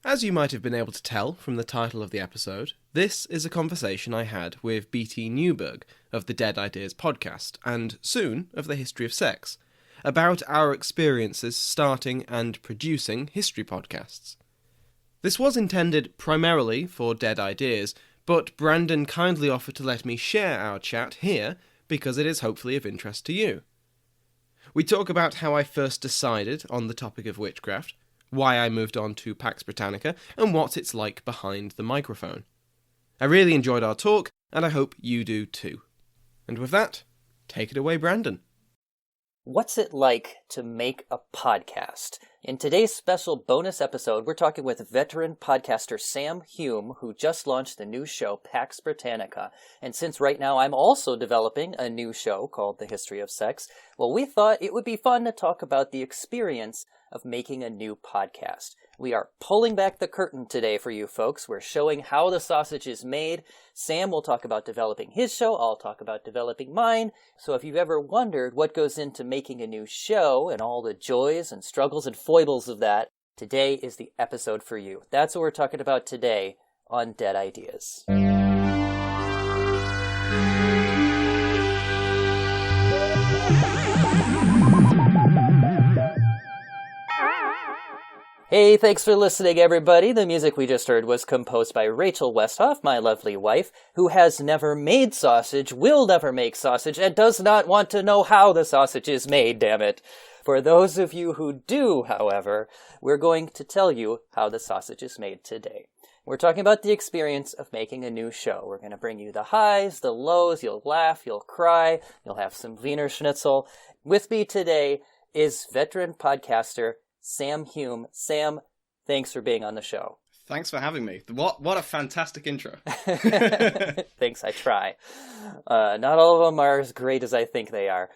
As you might have been able to tell from the title of the episode, this is a conversation I had with BT Newberg of the Dead Ideas podcast, and soon of the History of Sex, about our experiences starting and producing history podcasts. This was intended primarily for Dead Ideas, but Brandon kindly offered to let me share our chat here because it is hopefully of interest to you. We talk about how I first decided on the topic of witchcraft, why I moved on to Pax Britannica, and what it's like behind the microphone. I really enjoyed our talk, and I hope you do too. And with that, take it away, Brandon. What's it like to make a podcast? In today's special bonus episode, we're talking with veteran podcaster Sam Hume, who just launched the new show Pax Britannica. And since right now I'm also developing a new show called The History of Sex, well, we thought it would be fun to talk about the experience of making a new podcast. We are pulling back the curtain today for you folks. We're showing how the sausage is made. Sam will talk about developing his show. I'll talk about developing mine. So if you've ever wondered what goes into making a new show and all the joys and struggles and foibles of that, today is the episode for you. That's what we're talking about today on Dead Ideas. Hey, thanks for listening, everybody. The music we just heard was composed by Rachel Westhoff, my lovely wife, who has never made sausage, will never make sausage, and does not want to know how the sausage is made, damn it. For those of you who do, however, we're going to tell you how the sausage is made today. We're talking about the experience of making a new show. We're going to bring you the highs, the lows, you'll laugh, you'll cry, you'll have some Wiener Schnitzel. With me today is veteran podcaster Sam Hume. Sam, thanks for being on the show. Thanks for having me. What a fantastic intro. Thanks, I try. Not all of them are as great as I think they are.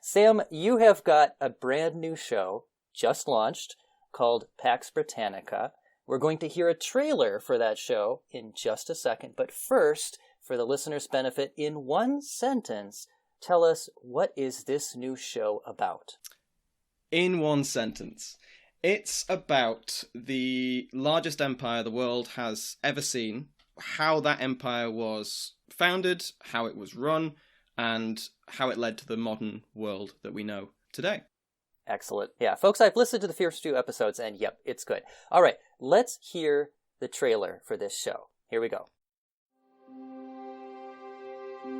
Sam, you have got a brand new show just launched called Pax Britannica. We're going to hear a trailer for that show in just a second. But first, for the listener's benefit, in one sentence, tell us, what is this new show about? In one sentence, it's about the largest empire the world has ever seen, how that empire was founded, how it was run, and how it led to the modern world that we know today. Excellent. Yeah, folks, I've listened to the first 2 episodes, and yep, it's good. All right, let's hear the trailer for this show. Here we go.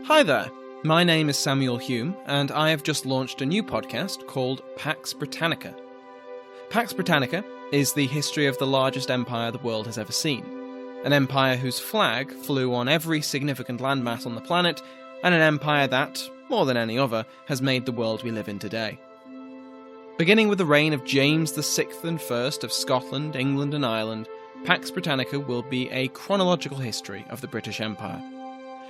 Hi there. My name is Samuel Hume, and I have just launched a new podcast called Pax Britannica. Pax Britannica is the history of the largest empire the world has ever seen. An empire whose flag flew on every significant landmass on the planet, and an empire that, more than any other, has made the world we live in today. Beginning with the reign of James VI and I of Scotland, England and Ireland, Pax Britannica will be a chronological history of the British Empire.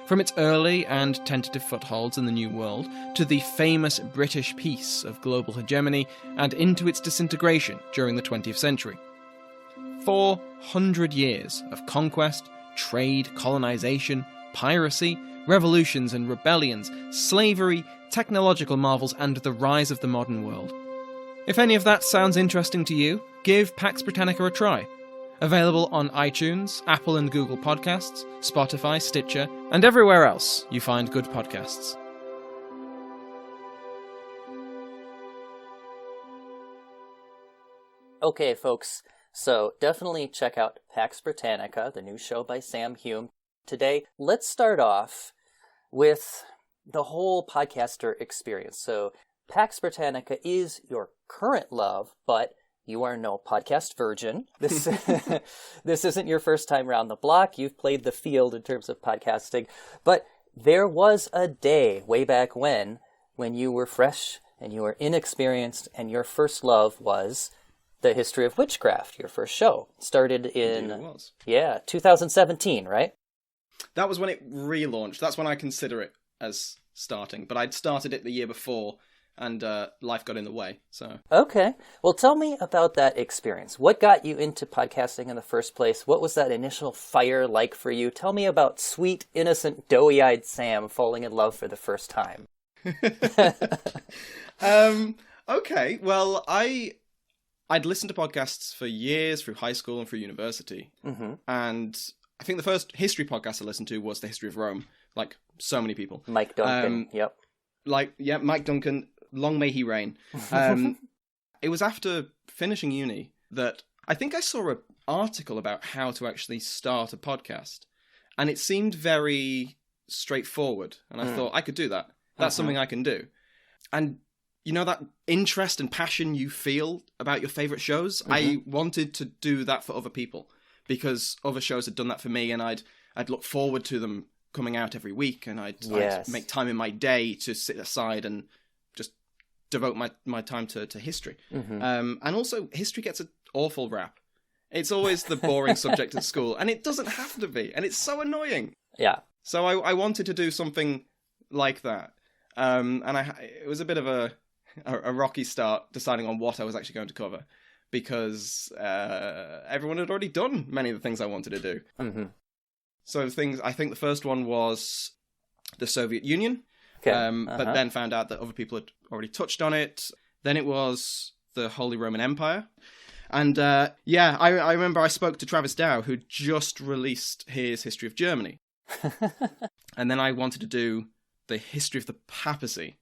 From its early and tentative footholds in the New World, to the famous British peace of global hegemony, and into its disintegration during the 20th century. 400 years of conquest, trade, colonization, piracy, revolutions and rebellions, slavery, technological marvels, and the rise of the modern world. If any of that sounds interesting to you, give Pax Britannica a try. Available on iTunes, Apple and Google Podcasts, Spotify, Stitcher, and everywhere else you find good podcasts. Okay, folks, so definitely check out Pax Britannica, the new show by Sam Hume. Today, let's start off with the whole podcaster experience. So, Pax Britannica is your current love, but you are no podcast virgin. This isn't your first time around the block. You've played the field in terms of podcasting. But there was a day way back when you were fresh and you were inexperienced and your first love was The History of Witchcraft, your first show. Started in, Indeed it was. 2017, right? That was when it relaunched. That's when I consider it as starting. But I'd started it the year before, and life got in the way. So Okay. Well, tell me about that experience. What got you into podcasting in the first place? What was that initial fire like for you? Tell me about sweet, innocent, doughy-eyed Sam falling in love for the first time. Okay. Well, I I'd listened to podcasts for years through high school and through university. Mm-hmm. And I think the first history podcast I listened to was The History of Rome, like so many people. Mike Duncan, yep. Mike Duncan, long may he reign. It was after finishing uni that I think I saw an article about how to actually start a podcast. And it seemed very straightforward. And I thought, I could do that. That's something I can do. And you know that interest and passion you feel about your favourite shows? I wanted to do that for other people because other shows had done that for me, and I'd look forward to them coming out every week, and I'd make time in my day to sit aside and just devote my time to history. And also, history gets an awful rap. It's always the boring subject at school, and it doesn't have to be, and it's so annoying. Yeah. So I wanted to do something like that. And it was a bit of a rocky start deciding on what I was actually going to cover, because everyone had already done many of the things I wanted to do. So I think the first one was the Soviet Union, but then found out that other people had already touched on it. Then it was the Holy Roman Empire. And I remember I spoke to Travis Dow, who just released his History of Germany. And then I wanted to do the History of the Papacy.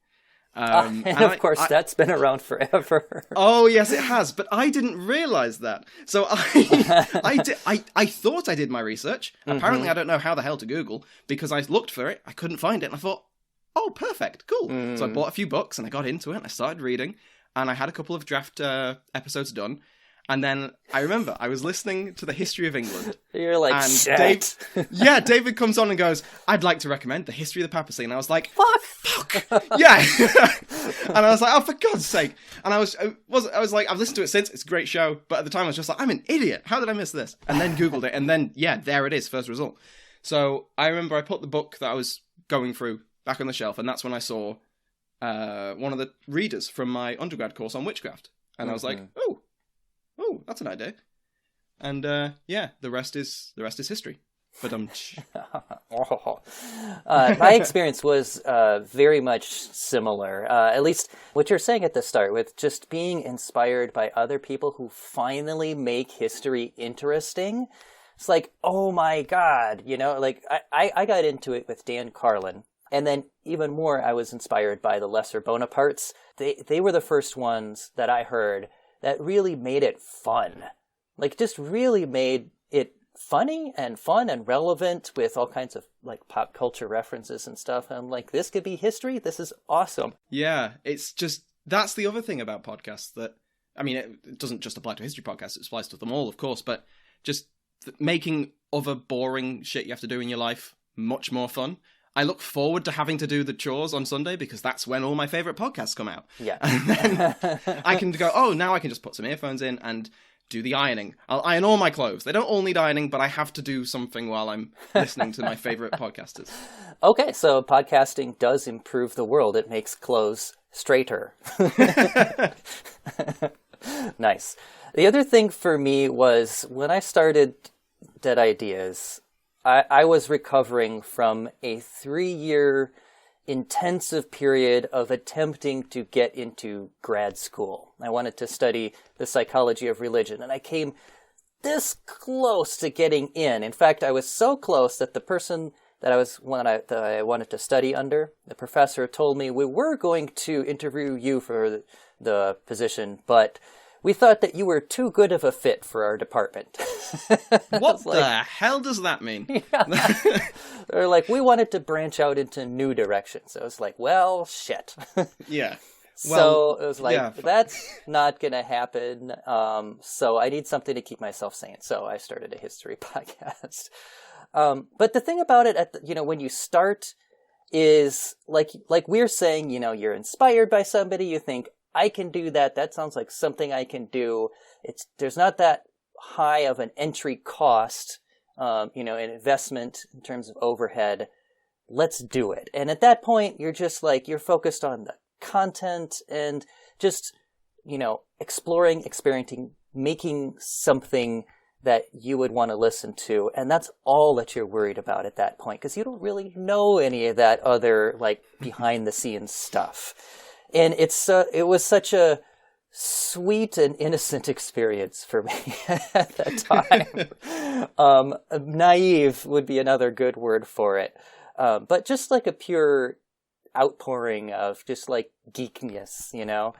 And of course, that's been around forever. Oh, yes, it has. But I didn't realize that. So I thought I did my research. Apparently, I don't know how the hell to Google, because I looked for it. I couldn't find it. And I thought, oh, perfect. Cool. So I bought a few books and I got into it. And I started reading. And I had a couple of draft episodes done. And then I remember I was listening to the History of England. You're like, and shit. David comes on and goes, I'd like to recommend the History of the Papacy. And I was like, fuck. Yeah. And I was like, oh, for God's sake. And I was like, I've listened to it since. It's a great show. But at the time I was just like, I'm an idiot. How did I miss this? And then Googled it. And then, there it is. First result. So I remember I put the book that I was going through back on the shelf. And that's when I saw one of the readers from my undergrad course on witchcraft. And I was like, oh, that's an idea. And the rest is history. But my experience was very much similar. At least what you're saying at the start, with just being inspired by other people who finally make history interesting. It's like, oh my God, like I got into it with Dan Carlin. And then even more, I was inspired by the Lesser Bonapartes. They were the first ones that I heard that really made it fun. Like, just really made it funny and fun and relevant with all kinds of, like, pop culture references and stuff. And I'm like, this could be history? This is awesome. Yeah, it's just, that's the other thing about podcasts that, I mean, it doesn't just apply to history podcasts, it applies to them all, of course, but just making other boring shit you have to do in your life much more fun. I look forward to having to do the chores on Sunday because that's when all my favourite podcasts come out. Yeah. And then I can go, now I can just put some earphones in and do the ironing. I'll iron all my clothes. They don't all need ironing, but I have to do something while I'm listening to my favourite podcasters. Okay, so podcasting does improve the world. It makes clothes straighter. Nice. The other thing for me was when I started Dead Ideas, I was recovering from a 3-year intensive period of attempting to get into grad school. I wanted to study the psychology of religion, and I came this close to getting in. In fact, I was so close that the person that I wanted to study under, the professor told me, we were going to interview you for the position, but we thought that you were too good of a fit for our department. What the hell does that mean? Yeah. They're like, we wanted to branch out into new directions. I was like, well, shit. Yeah. So it was like, that's not going to happen. So I need something to keep myself sane. So I started a history podcast. But the thing about it, when you start is like we're saying, you're inspired by somebody, you think, I can do that. That sounds like something I can do. There's not that high of an entry cost, an investment in terms of overhead. Let's do it. And at that point, you're just like, you're focused on the content and just, exploring, experimenting, making something that you would want to listen to. And that's all that you're worried about at that point, because you don't really know any of that other, like, behind the scenes stuff. And it was such a sweet and innocent experience for me at that time. Naive would be another good word for it. But just like a pure outpouring of just like geekiness, you know?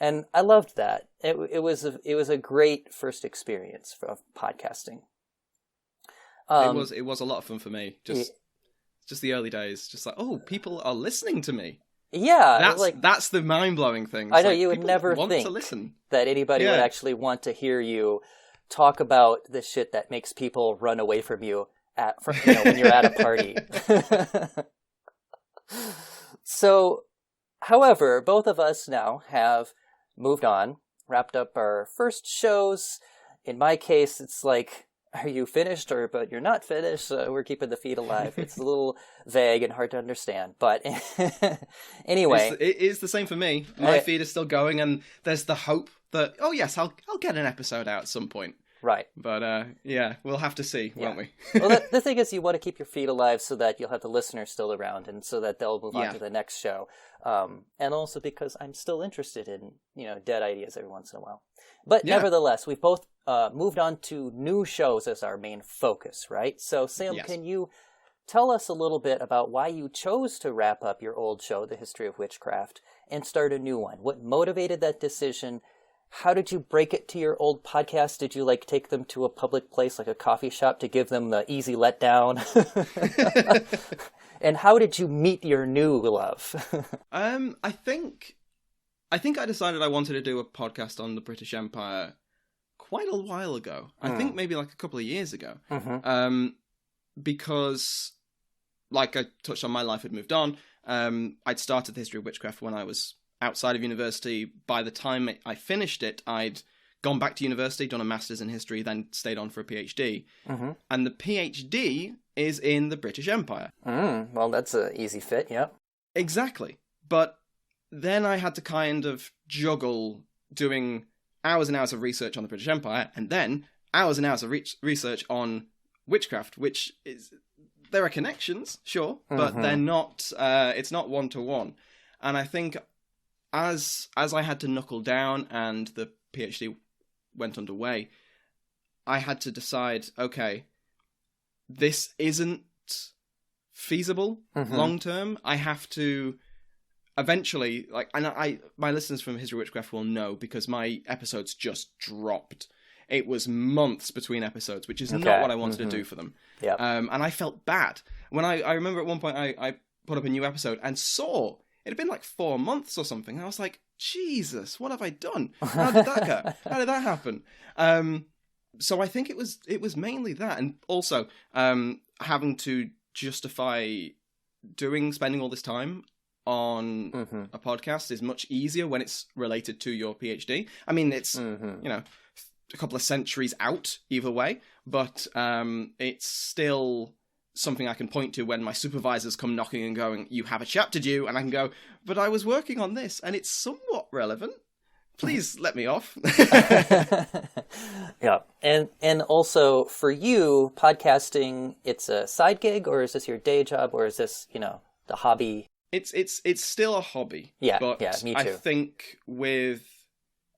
And I loved that. It was a great first experience of podcasting. It was a lot of fun for me. Just the early days. Just like, oh, people are listening to me. Yeah, that's the mind-blowing thing. I know, you would never think that anybody would actually want to hear you talk about the shit that makes people run away from you when you're at a party. So, however, both of us now have moved on, wrapped up our first shows. In my case, it's like, are you finished but you're not finished? We're keeping the feed alive. It's a little vague and hard to understand. But anyway. It is the same for me. My feed is still going, and there's the hope that, oh yes, I'll get an episode out at some point. Right. But yeah, we'll have to see, won't we? Well, the thing is, you want to keep your feed alive so that you'll have the listeners still around, and so that they'll move on to the next show. And also because I'm still interested in, dead ideas every once in a while. But nevertheless, we've both moved on to new shows as our main focus, right? So, Sam, can you tell us a little bit about why you chose to wrap up your old show, The History of Witchcraft, and start a new one? What motivated that decision? How did you break it to your old podcast? Did you take them to a public place like a coffee shop to give them the easy letdown? And how did you meet your new love? I think I decided I wanted to do a podcast on the British Empire quite a while ago. I think maybe a couple of years ago. Mm-hmm. Because, like I touched on, my life had moved on. I'd started the History of Witchcraft when I was outside of university. By the time I finished it, I'd gone back to university, done a master's in history, then stayed on for a PhD. Mm-hmm. And the PhD is in the British Empire. Well, that's an easy fit, yep. Exactly. But then I had to kind of juggle doing hours and hours of research on the British Empire, and then hours and hours of research on witchcraft, which is... There are connections, sure, but they're not... it's not one-to-one. And I think as I had to knuckle down and the PhD went underway, I had to decide, okay, this isn't feasible long-term. I have to... Eventually, my listeners from History of Witchcraft will know, because my episodes just dropped. It was months between episodes, which is not what I wanted to do for them. Yep. And I felt bad. When I remember at one point I put up a new episode and saw it had been 4 months or something. And I was like, Jesus, what have I done? How did that go? How did that happen? So I think it was mainly that. And also having to justify spending all this time on a podcast is much easier when it's related to your PhD. I mean, it's a couple of centuries out either way, but it's still something I can point to when my supervisors come knocking and going, "You have a chapter due," and I can go, "But I was working on this and it's somewhat relevant. Please let me off." Yeah. And also for you, podcasting, it's a side gig, or is this your day job, or is this, the hobby? It's still a hobby. Yeah, but me too. I think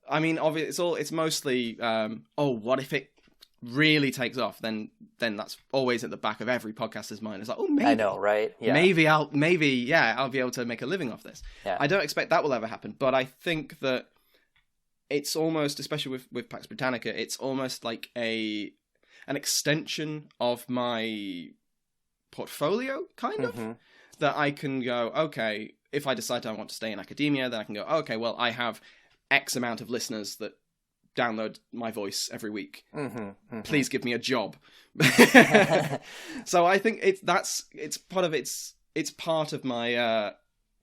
obviously it's mostly what if it really takes off? Then that's always at the back of every podcaster's mind. It's like, oh, maybe I know, right? Yeah. Maybe I'll be able to make a living off this. Yeah. I don't expect that will ever happen, but I think that it's almost, especially with Pax Britannica, it's almost like an extension of my portfolio, kind of. That I can go, okay, if I decide I want to stay in academia, then I can go, okay, well, I have X amount of listeners that download my voice every week. Please give me a job. So I think it's part of my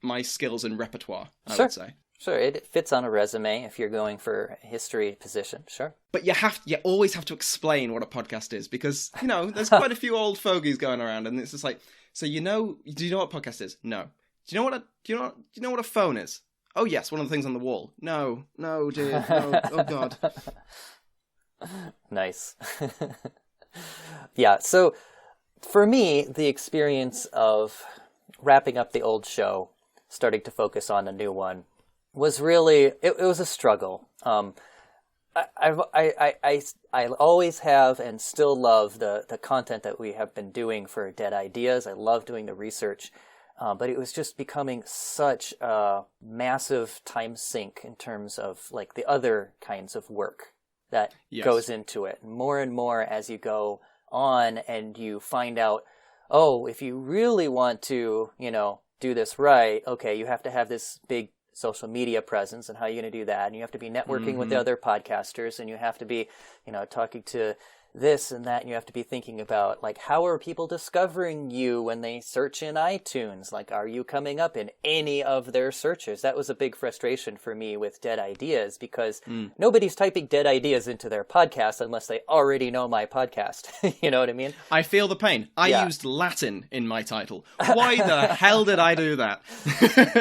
my skills and repertoire, I would say. Sure, it fits on a resume if you're going for a history position, sure. But you always have to explain what a podcast is, because, there's quite a few old fogies going around, and it's just like, so do you know what a podcast is? No. Do you know what a phone is? Oh yes, one of the things on the wall. No, dear, no. Oh God. Nice. Yeah, so for me, the experience of wrapping up the old show, starting to focus on a new one, was really it was a struggle. I always have and still love the content that we have been doing for Dead Ideas. I love doing the research, but it was just becoming such a massive time sink in terms of like the other kinds of work that goes into it. More and more as you go on and you find out, oh, if you really want to, do this right, okay, you have to have this big social media presence, and how are you going to do that? And you have to be networking with the other podcasters, and you have to be, talking to this and that, and you have to be thinking about, like, how are people discovering you when they search in iTunes? Like, are you coming up in any of their searches? That was a big frustration for me with Dead Ideas, because nobody's typing Dead Ideas into their podcast unless they already know my podcast. You know what I mean? I feel the pain. I used Latin in my title. Why the hell did I do that?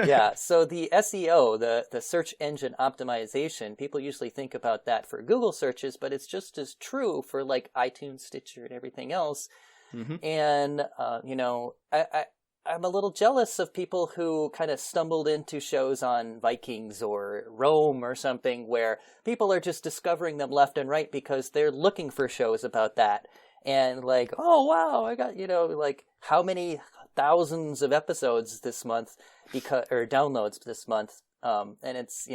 Yeah, so the SEO, the search engine optimization, people usually think about that for Google searches, but it's just as true for, like, iTunes, Stitcher, and everything else. And I'm a little jealous of people who kind of stumbled into shows on Vikings or Rome or something, where people are just discovering them left and right because they're looking for shows about that, and like, oh wow, I got like how many thousands of episodes this month or downloads this month, and it's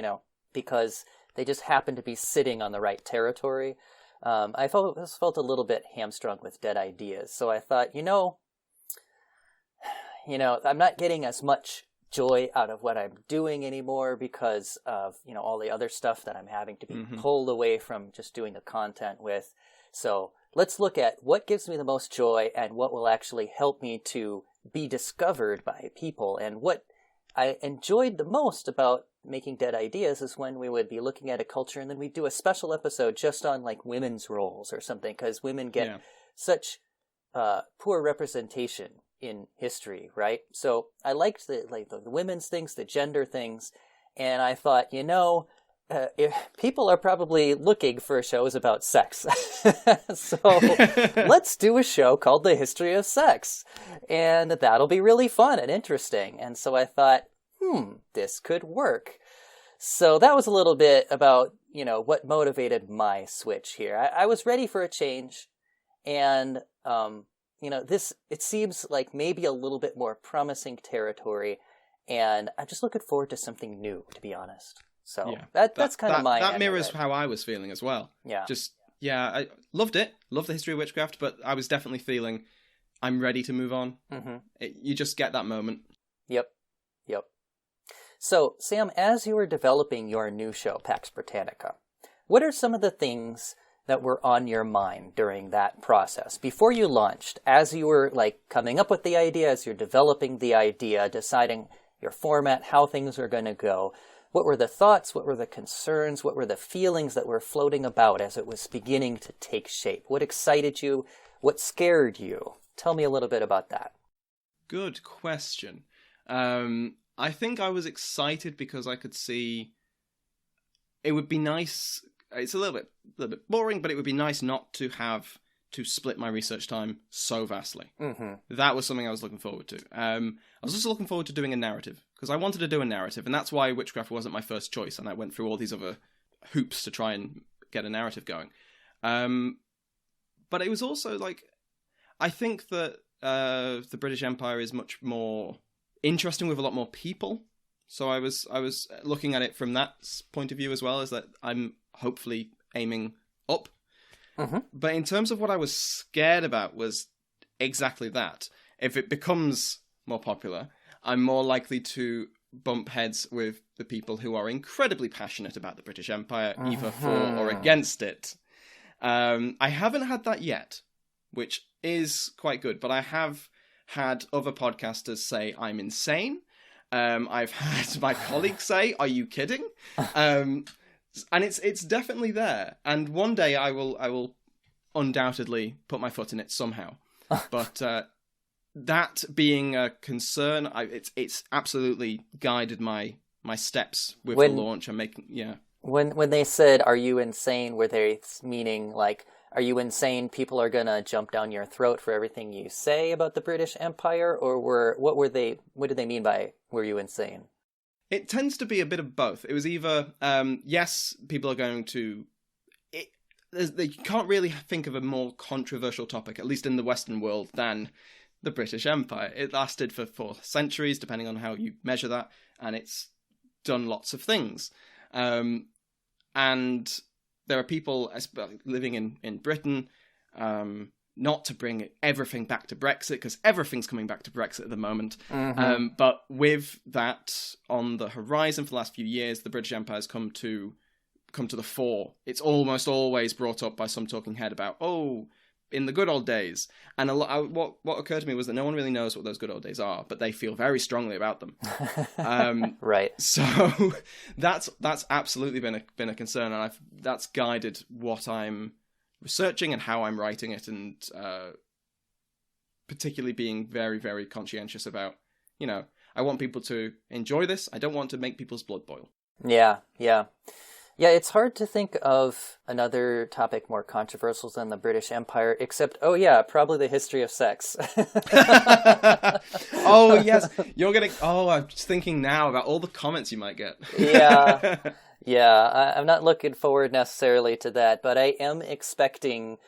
because they just happen to be sitting on the right territory. I felt a little bit hamstrung with Dead Ideas, so I thought, I'm not getting as much joy out of what I'm doing anymore because of, all the other stuff that I'm having to be pulled away from just doing the content with. So let's look at what gives me the most joy and what will actually help me to be discovered by people. And what I enjoyed the most about making Dead Ideas is when we would be looking at a culture and then we'd do a special episode just on like women's roles or something, because women get such poor representation in history, right? So I liked the women's things, the gender things, and I thought, if people are probably looking for shows about sex, so let's do a show called The History of Sex, and that'll be really fun and interesting. And so I thought, this could work. So that was a little bit about, what motivated my switch here. I was ready for a change, and, it seems like maybe a little bit more promising territory, and I'm just looking forward to something new, to be honest. So that's kind of my... That mirrors how I was feeling as well. Yeah. I loved it. Loved the history of witchcraft, but I was definitely feeling I'm ready to move on. You just get that moment. Yep. So, Sam, as you were developing your new show, Pax Britannica, what are some of the things that were on your mind during that process? Before you launched, as you were coming up with the idea, as you're developing the idea, deciding your format, how things are going to go, what were the thoughts, what were the concerns, what were the feelings that were floating about as it was beginning to take shape? What excited you? What scared you? Tell me a little bit about that. Good question. I think I was excited because I could see it would be nice. It's a little bit boring, but it would be nice not to have to split my research time so vastly. That was something I was looking forward to. I was also looking forward to doing a narrative, because I wanted to do a narrative, and that's why witchcraft wasn't my first choice, and I went through all these other hoops to try and get a narrative going. But it was also I think that the British Empire is much more interesting with a lot more people. So I was looking at it from that point of view as well, as that I'm hopefully aiming up. But in terms of what I was scared about was exactly that. If it becomes more popular, I'm more likely to bump heads with the people who are incredibly passionate about the British Empire, either for or against it. I haven't had that yet, which is quite good, but I have had other podcasters say I'm insane. I've had my colleagues say, "Are you kidding?" And it's definitely there. And one day I will undoubtedly put my foot in it somehow. But that being a concern, it's absolutely guided my steps with the launch and making When they said, "Are you insane?" were they meaning are you insane? People are gonna jump down your throat for everything you say about the British Empire, or what did they mean by "were you insane"? It tends to be a bit of both. It was either, yes, people are going to... They can't really think of a more controversial topic, at least in the Western world, than the British Empire. It lasted for 4 centuries, depending on how you measure that, and it's done lots of things. And there are people living in Britain, not to bring everything back to Brexit, because everything's coming back to Brexit at the moment. Mm-hmm. But with that on the horizon for the last few years, the British Empire has come to the fore. It's almost always brought up by some talking head about, in the good old days. And what occurred to me was that no one really knows what those good old days are, but they feel very strongly about them. Right. So that's absolutely been a concern, and that's guided what I'm researching and how I'm writing it, and particularly being very, very conscientious about, I want people to enjoy this. I don't want to make people's blood boil. Yeah. Yeah, it's hard to think of another topic more controversial than the British Empire, except, probably the history of sex. Oh, yes. I'm just thinking now about all the comments you might get. Yeah. I'm not looking forward necessarily to that, but I am expecting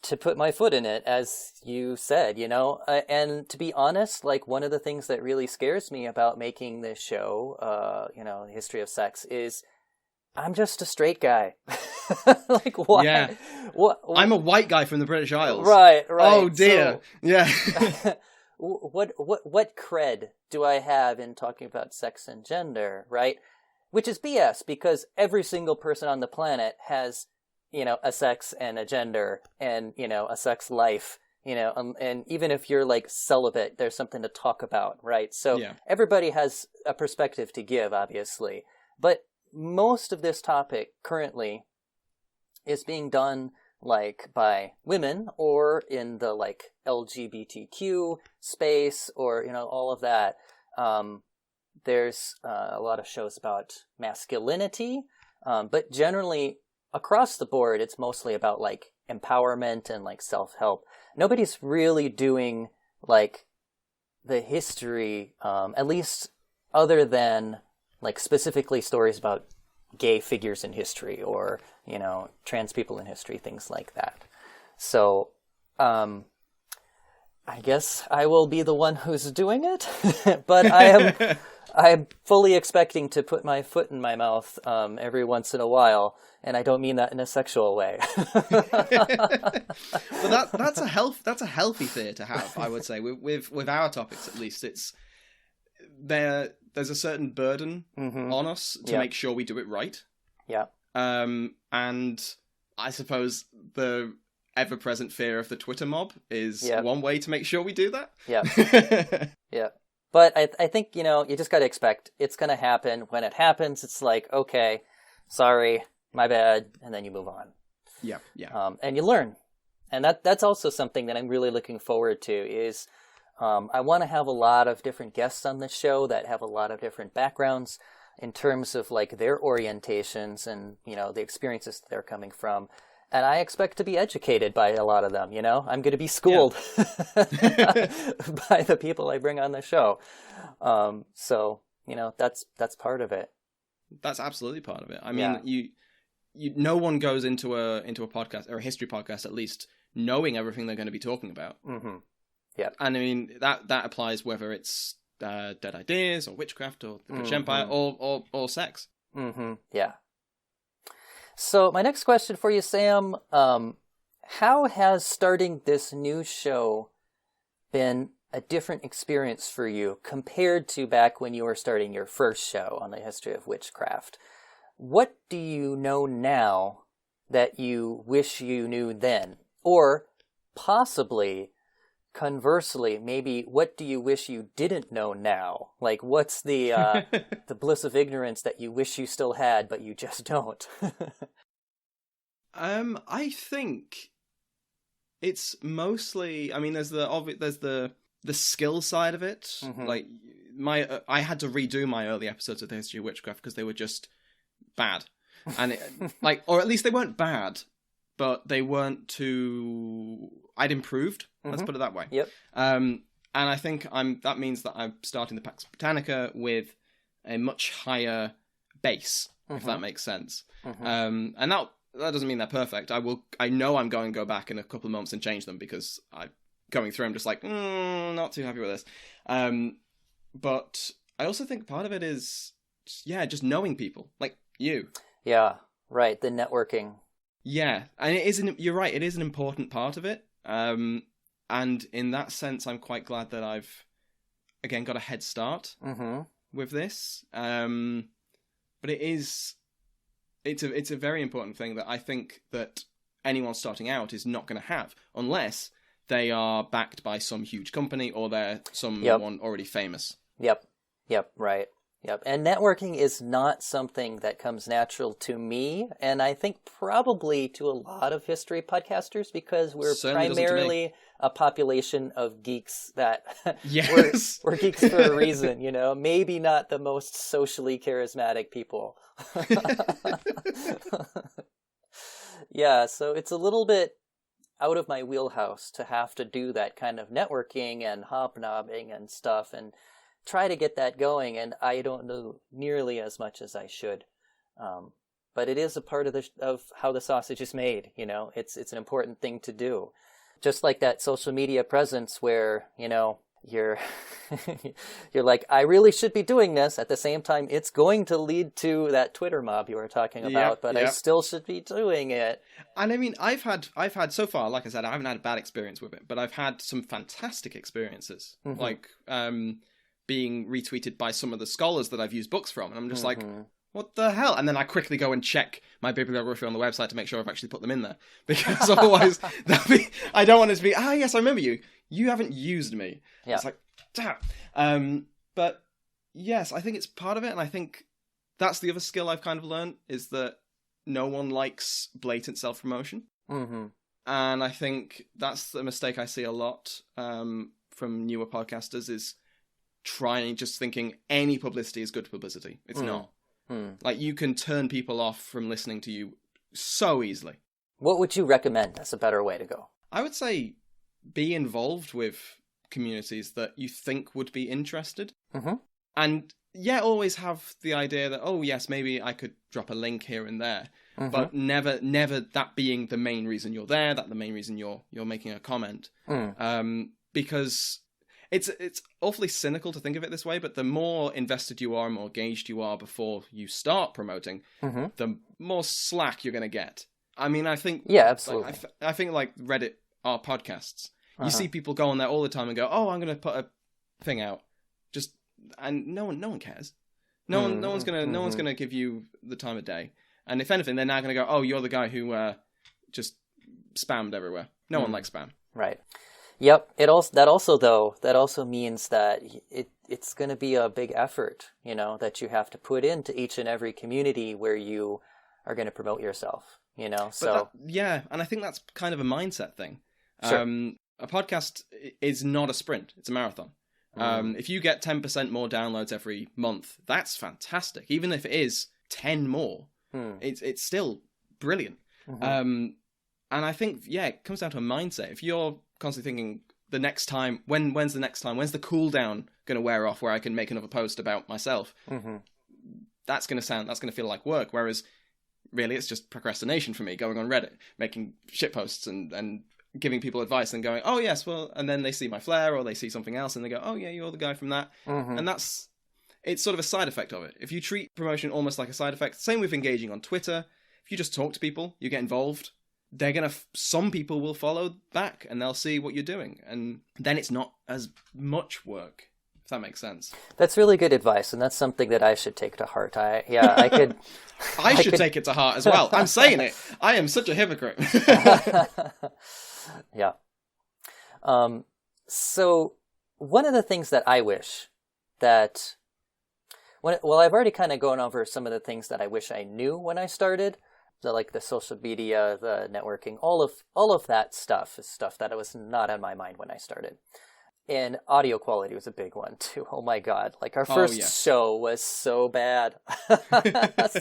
to put my foot in it, as you said, and to be honest, like, one of the things that really scares me about making this show, the history of sex, is I'm just a straight guy. Like, why? Yeah. What? I'm a white guy from the British Isles. Right. Oh, dear. So, yeah. What cred do I have in talking about sex and gender, right? Which is BS, because every single person on the planet has, a sex and a gender and, a sex life, and even if you're like celibate, there's something to talk about, right? So Everybody has a perspective to give, obviously. But most of this topic currently is being done like by women, or in the like LGBTQ space, or all of that. There's a lot of shows about masculinity, but generally across the board it's mostly about like empowerment and like self-help. Nobody's really doing like the history, at least other than like specifically stories about gay figures in history, or, trans people in history, things like that. So, I guess I will be the one who's doing it, but I'm fully expecting to put my foot in my mouth, every once in a while, and I don't mean that in a sexual way. But that's a healthy fear to have, I would say. With our topics, at least, it's there's a certain burden on us to make sure we do it right. Yeah. And I suppose the ever-present fear of the Twitter mob is one way to make sure we do that. Yeah. Yeah. But I think, you just got to expect it's going to happen. When it happens, it's like, okay, sorry, my bad, and then you move on. Yeah. And you learn. And that's also something that I'm really looking forward to is I want to have a lot of different guests on the show that have a lot of different backgrounds in terms of like their orientations and, the experiences that they're coming from. And I expect to be educated by a lot of them, I'm going to be schooled by the people I bring on the show. So, that's part of it. That's absolutely part of it. I mean, you no one goes into a podcast, or a history podcast at least, knowing everything they're going to be talking about. Mm-hmm. Yeah. And I mean, that applies whether it's dead ideas or witchcraft or the British Empire or sex. Mm-hmm. Yeah. So my next question for you, Sam, how has starting this new show been a different experience for you compared to back when you were starting your first show on the history of witchcraft? What do you know now that you wish you knew then? Or possibly, conversely, maybe what do you wish you didn't know now? Like, what's the the bliss of ignorance that you wish you still had, but you just don't? I think it's mostly. I mean, there's the skill side of it. Mm-hmm. Like I had to redo my early episodes of the history of witchcraft because they were just bad, and or at least they weren't bad, but they weren't too. I'd improved. Let's put it that way. Yep. And I think that means that I'm starting the Pax Britannica with a much higher base, if that makes sense. And that doesn't mean they're perfect. I know I'm going to go back in a couple of months and change them, because I'm going through, I'm just like, not too happy with this. But I also think part of it is, just knowing people like you. Yeah, right. The networking. Yeah, and you're right, it is an important part of it. And in that sense, I'm quite glad that I've, again, got a head start with this. But it's a very important thing that I think that anyone starting out is not going to have, unless they are backed by some huge company or they're someone already famous. Yep, right. Yep, and networking is not something that comes natural to me, and I think probably to a lot of history podcasters, because we're primarily a population of geeks that we're geeks for a reason, maybe not the most socially charismatic people. Yeah, so it's a little bit out of my wheelhouse to have to do that kind of networking and hobnobbing and stuff, and try to get that going, and I don't know nearly as much as I should. But it is a part of how the sausage is made. It's an important thing to do. Just like that social media presence where you're you're like, I really should be doing this. At the same time, it's going to lead to that Twitter mob you were talking about, but I still should be doing it. And I mean, I've had so far, like I said, I haven't had a bad experience with it, but I've had some fantastic experiences, like being retweeted by some of the scholars that I've used books from, and I'm just like, what the hell? And then I quickly go and check my bibliography on the website to make sure I've actually put them in there, because otherwise I don't want it to be, yes, I remember you. You haven't used me. Yeah. It's like, damn. But yes, I think it's part of it, and I think that's the other skill I've kind of learned, is that no one likes blatant self-promotion. And I think that's the mistake I see a lot from newer podcasters, is just thinking any publicity is good publicity. It's not. Like, you can turn people off from listening to you so easily. What would you recommend as a better way to go? I would say be involved with communities that you think would be interested. And always have the idea that, yes, maybe I could drop a link here and there, but never that being the main reason you're there, that the main reason you're making a comment. Because it's awfully cynical to think of it this way, but the more invested you are, more engaged you are before you start promoting, the more slack you're going to get. I mean, I think... Yeah, absolutely. I think like Reddit are podcasts. You see people go on there all the time and go, I'm going to put a thing out. And no one cares. No one's going to give you the time of day. And if anything, they're now going to go, you're the guy who just spammed everywhere. No one likes spam. Right. Yep. That also means that it's going to be a big effort, that you have to put into each and every community where you are going to promote yourself, so. And I think that's kind of a mindset thing. Sure. A podcast is not a sprint. It's a marathon. If you get 10% more downloads every month, that's fantastic. Even if it is 10 more, it's still brilliant. And I think, it comes down to a mindset. If you're constantly thinking, the next time, when's the next time? When's the cooldown going to wear off where I can make another post about myself? That's going to feel like work. Whereas really it's just procrastination for me, going on Reddit, making shit posts and giving people advice and going, yes, well, and then they see my flair or they see something else and they go, you're the guy from that. And it's sort of a side effect of it. If you treat promotion almost like a side effect, same with engaging on Twitter. If you just talk to people, you get involved, some people will follow back and they'll see what you're doing. And then it's not as much work, if that makes sense. That's really good advice. And that's something that I should take to heart. I could... I should take it to heart as well. I'm saying it. I am such a hypocrite. Yeah. So one of the things that I wish that... I've already kind of gone over some of the things that I wish I knew when I started. The social media, the networking, all of that stuff is stuff that was not on my mind when I started. And audio quality was a big one too. Oh my God. Our first show was so bad.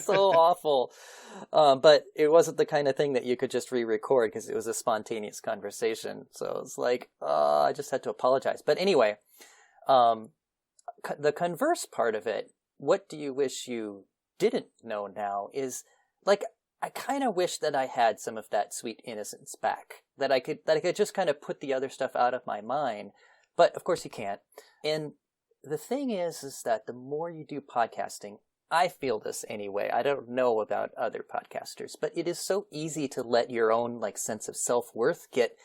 So awful. But it wasn't the kind of thing that you could just re-record because it was a spontaneous conversation. So it was I just had to apologize. But anyway, the converse part of it what do you wish you didn't know now is, like, I kind of wish that I had some of that sweet innocence back, that I could just kind of put the other stuff out of my mind. But of course you can't. And the thing is that the more you do podcasting, I feel this anyway. I don't know about other podcasters, but it is so easy to let your own like sense of self-worth get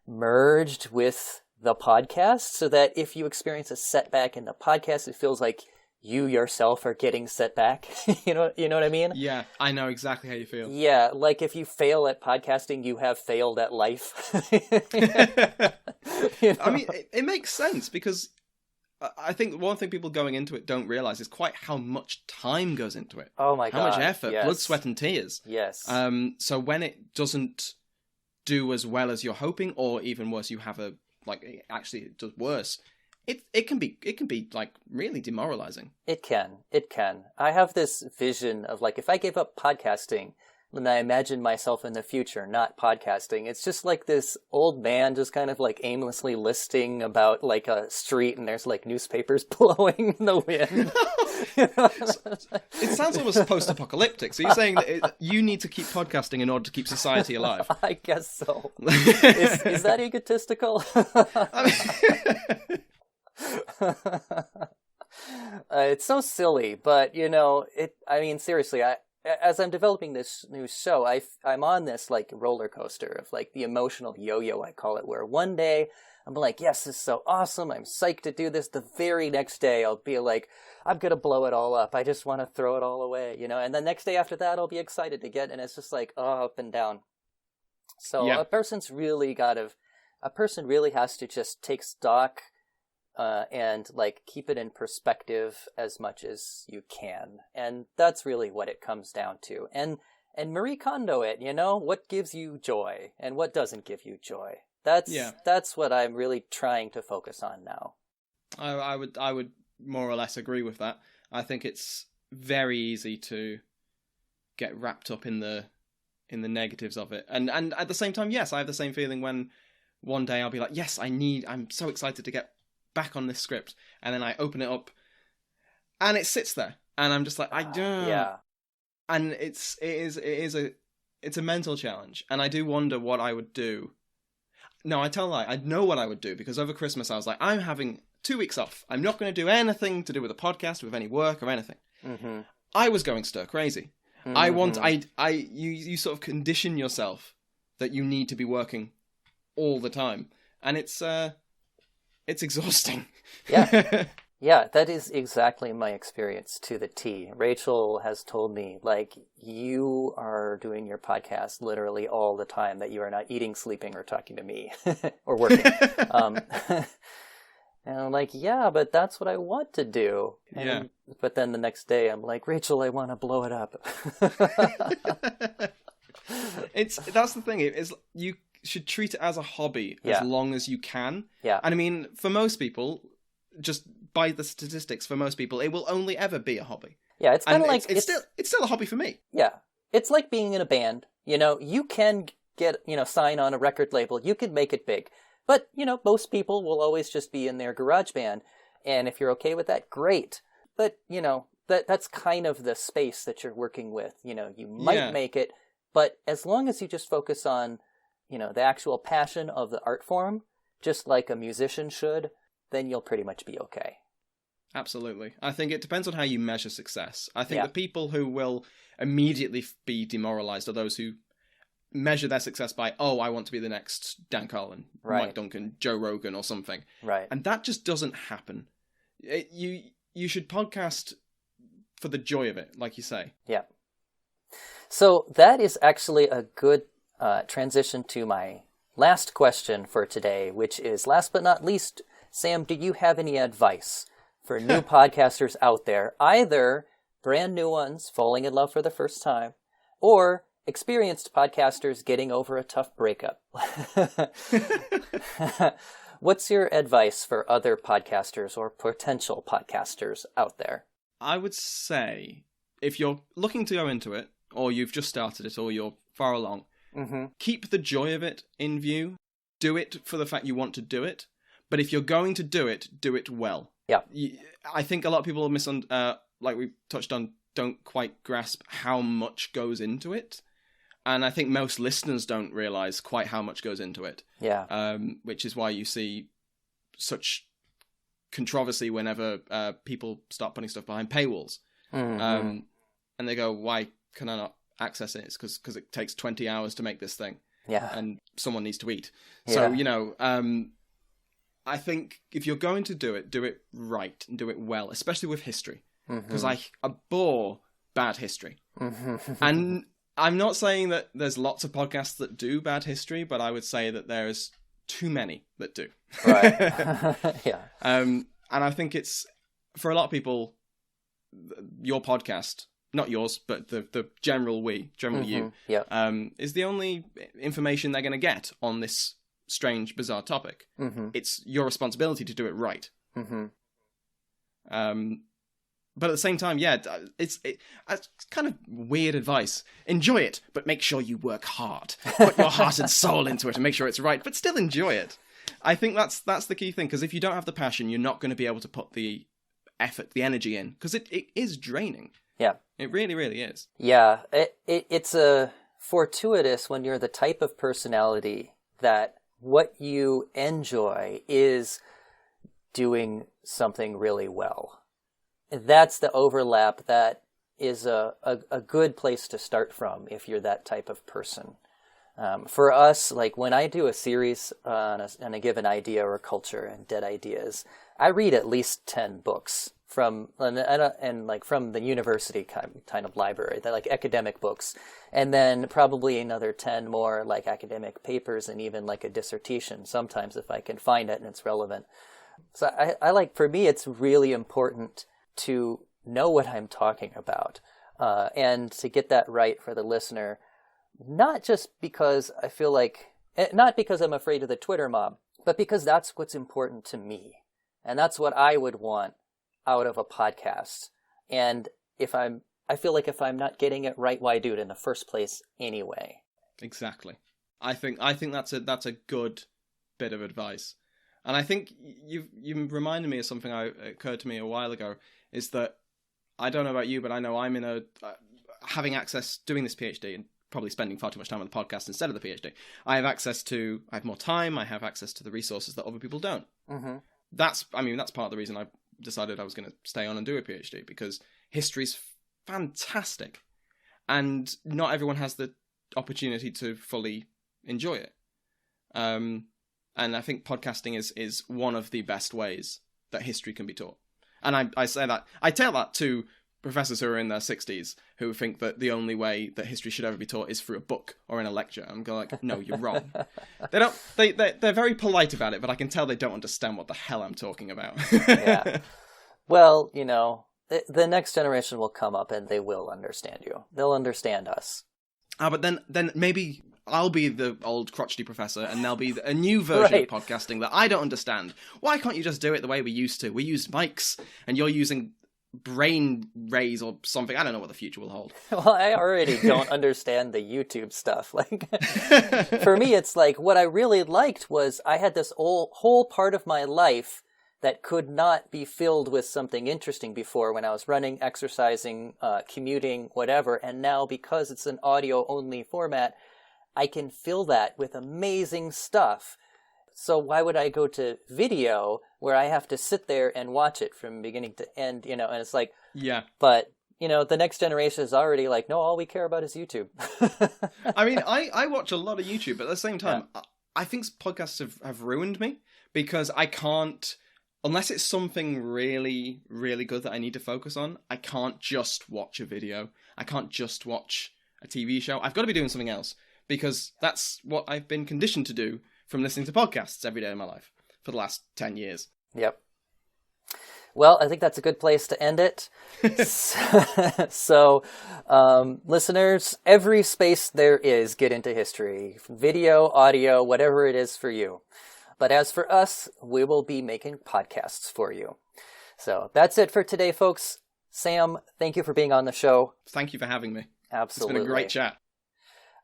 merged with the podcast, so that if you experience a setback in the podcast, it feels like you yourself are getting set back. You know what I mean? Yeah, I know exactly how you feel. Yeah, like if you fail at podcasting, you have failed at life. You know? I mean, it makes sense, because I think one thing people going into it don't realize is quite how much time goes into it. Oh my God. How much effort, yes. blood, sweat, and tears. Yes. So when it doesn't do as well as you're hoping, or even worse, you have it actually does worse, it can be like really demoralizing. It can. I have this vision of, like, if I gave up podcasting, when I imagine myself in the future not podcasting, it's just like this old man just kind of like aimlessly listing about like a street, and there's like newspapers blowing in the wind. It sounds almost post-apocalyptic. So you're saying that you need to keep podcasting in order to keep society alive? I guess so. Is that egotistical? It's so silly, but I mean, seriously, as I'm developing this new show, I'm on this like roller coaster of like the emotional yo-yo, I call it, where one day I'm like, yes, this is so awesome, I'm psyched to do this. The very next day I'll be like, I'm gonna blow it all up, I just want to throw it all away, and the next day after that I'll be excited again, and it's just like up and down. So yeah. a person really has to just take stock and like keep it in perspective as much as you can, and that's really what it comes down to. And Marie Kondo it, what gives you joy and what doesn't give you joy. That's what I'm really trying to focus on now. I would more or less agree with that. I think it's very easy to get wrapped up in the negatives of it, and at the same time, yes, I have the same feeling when one day I'll be like, yes, I'm so excited to get back on this script, and then I open it up and it sits there and I'm just like, I don't. Yeah. And it's a mental challenge, and I do wonder what I would do. No, I tell a lie. I know what I would do, because over Christmas I was like, I'm having 2 weeks off. I'm not going to do anything to do with a podcast, with any work or anything. Mm-hmm. I was going stir crazy. Mm-hmm. You sort of condition yourself that you need to be working all the time, and it's exhausting. Yeah. Yeah, that is exactly my experience to the T. Rachel has told me, like, you are doing your podcast literally all the time, that you are not eating, sleeping, or talking to me, or working. And I'm like, yeah, but that's what I want to do. Yeah. But then the next day I'm like, Rachel, I want to blow it up. That's the thing, is you should treat it as a hobby as long as you can. Yeah. And I mean, for most people, just by the statistics, for most people, it will only ever be a hobby. Yeah, it's kind of like it's still a hobby for me. Yeah, it's like being in a band. You can get sign on a record label. You can make it big, but most people will always just be in their garage band. And if you're okay with that, great. But that's kind of the space that you're working with. You might make it, but as long as you just focus on the actual passion of the art form, just like a musician should, then you'll pretty much be okay. Absolutely. I think it depends on how you measure success. I think the people who will immediately be demoralized are those who measure their success by, I want to be the next Dan Carlin, Mike Duncan, Joe Rogan or something. Right. And that just doesn't happen. You should podcast for the joy of it, like you say. Yeah. So that is actually a good transition to my last question for today, which is, last but not least, Sam, do you have any advice for new podcasters out there, either brand new ones falling in love for the first time, or experienced podcasters getting over a tough breakup? What's your advice for other podcasters or potential podcasters out there? I would say, if you're looking to go into it, or you've just started it, or you're far along, keep the joy of it in view. Do it for the fact you want to do it. But if you're going to do it well. Yeah. I think a lot of people like we touched on, don't quite grasp how much goes into it. And I think most listeners don't realize quite how much goes into it. Yeah. Which is why you see such controversy whenever people start putting stuff behind paywalls. Mm-hmm. And they go, why can I not access it? It's because it takes 20 hours to make this thing. Yeah. And someone needs to eat. Yeah. So, you know, I think if you're going to do it right and do it well, especially with history. Because I abhor bad history. And I'm not saying that there's lots of podcasts that do bad history, but I would say that there's too many that do. Right. Yeah. And I think it's, for a lot of people, your podcast, not yours, but the general you, is the only information they're going to get on this strange, bizarre topic. It's your responsibility to do it right. But at the same time, yeah, it's kind of weird advice. Enjoy it, but make sure you work hard. Put your heart and soul into it and make sure it's right, but still enjoy it. I think that's the key thing, because if you don't have the passion, you're not going to be able to put the effort, the energy in, because it is draining. Yeah. It really, really is. Yeah. It's a fortuitous when you're the type of personality that what you enjoy is doing something really well. That's the overlap that is a good place to start from if you're that type of person. For us, like when I do a series on a given idea or culture and dead ideas, I read at least 10 books from like from the university kind of library, that like academic books, and then probably another 10 more like academic papers and even like a dissertation sometimes if I can find it and it's relevant. So I like, for me, it's really important to know what I'm talking about, and to get that right for the listener, not just because I feel like, not because I'm afraid of the Twitter mob, but because that's what's important to me. And that's what I would want out of a podcast. And I feel like if I'm not getting it right, why do it in the first place anyway? Exactly. I think that's a good bit of advice. And I think you reminded me of something that occurred to me a while ago, is that, I don't know about you, but I know I'm in having access, doing this PhD and probably spending far too much time on the podcast instead of the PhD. I have more time, I have access to the resources that other people don't. That's part of the reason I decided I was going to stay on and do a PhD, because history's fantastic. And not everyone has the opportunity to fully enjoy it. And I think podcasting is one of the best ways that history can be taught. And I tell that to professors who are in their 60s who think that the only way that history should ever be taught is through a book or in a lecture. I'm going like, no, you're wrong. They're very polite about it, but I can tell they don't understand what the hell I'm talking about. Yeah. Well, you know, the next generation will come up and they will understand you. They'll understand us. But then maybe I'll be the old crotchety professor and there'll be a new version of podcasting that I don't understand. Why can't you just do it the way we used to? We used mics and you're using brain rays or something. I don't know what the future will hold. Well, I already don't understand the YouTube stuff. Like, for me, it's like, what I really liked was I had this whole part of my life that could not be filled with something interesting before, when I was running, exercising, commuting, whatever. And now, because it's an audio-only format, I can fill that with amazing stuff. So why would I go to video where I have to sit there and watch it from beginning to end, you know? And it's like, yeah. But, you know, the next generation is already like, no, all we care about is YouTube. I mean, I watch a lot of YouTube, but at the same time, I think podcasts have ruined me, because I can't, unless it's something really, really good that I need to focus on, I can't just watch a video. I can't just watch a TV show. I've got to be doing something else, because that's what I've been conditioned to do from listening to podcasts every day of my life for the last 10 years. Yep. Well, I think that's a good place to end it. So, listeners, every space there is, get into history. Video, audio, whatever it is for you. But as for us, we will be making podcasts for you. So that's it for today, folks. Sam, thank you for being on the show. Thank you for having me. Absolutely. It's been a great chat.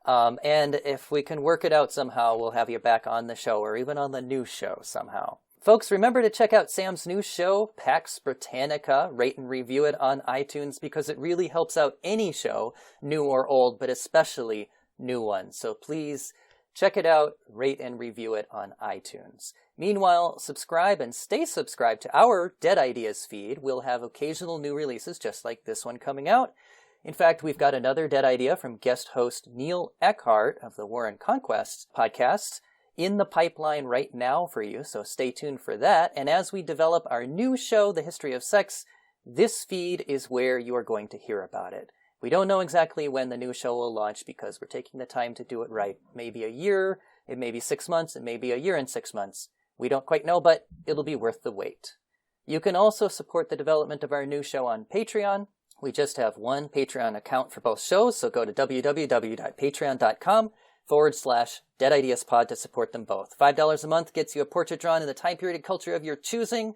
And if we can work it out somehow, we'll have you back on the show, or even on the new show somehow. Folks, remember to check out Sam's new show, Pax Britannica. Rate and review it on iTunes because it really helps out any show, new or old, but especially new ones. So please check it out, rate and review it on iTunes. Meanwhile, subscribe and stay subscribed to our Dead Ideas feed. We'll have occasional new releases just like this one coming out. In fact, we've got another Dead Idea from guest host Neil Eckhart of the War and Conquest podcast in the pipeline right now for you, so stay tuned for that. And as we develop our new show, The History of Sex, this feed is where you are going to hear about it. We don't know exactly when the new show will launch because we're taking the time to do it right. Maybe a year, it may be 6 months, it may be a year and 6 months. We don't quite know, but it'll be worth the wait. You can also support the development of our new show on Patreon. We just have one Patreon account for both shows, so go to www.patreon.com/Dead Ideas Pod to support them both. $5 a month gets you a portrait drawn in the time period and culture of your choosing.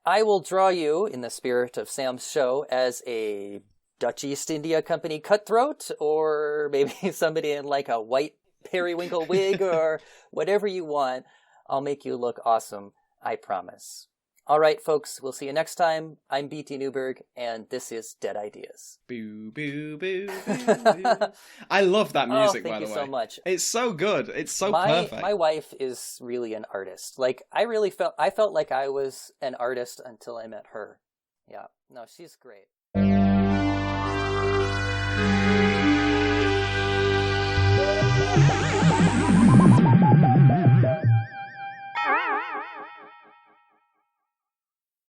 I will draw you, in the spirit of Sam's show, as a Dutch East India Company cutthroat, or maybe somebody in like a white periwinkle wig, or whatever you want. I'll make you look awesome, I promise. All right, folks, we'll see you next time. I'm BT Newberg, and this is Dead Ideas. Boo, boo, boo, boo, boo. I love that music, by the way. Thank you so much. It's so good. It's so perfect. My wife is really an artist. Like, I felt like I was an artist until I met her. Yeah, no, she's great.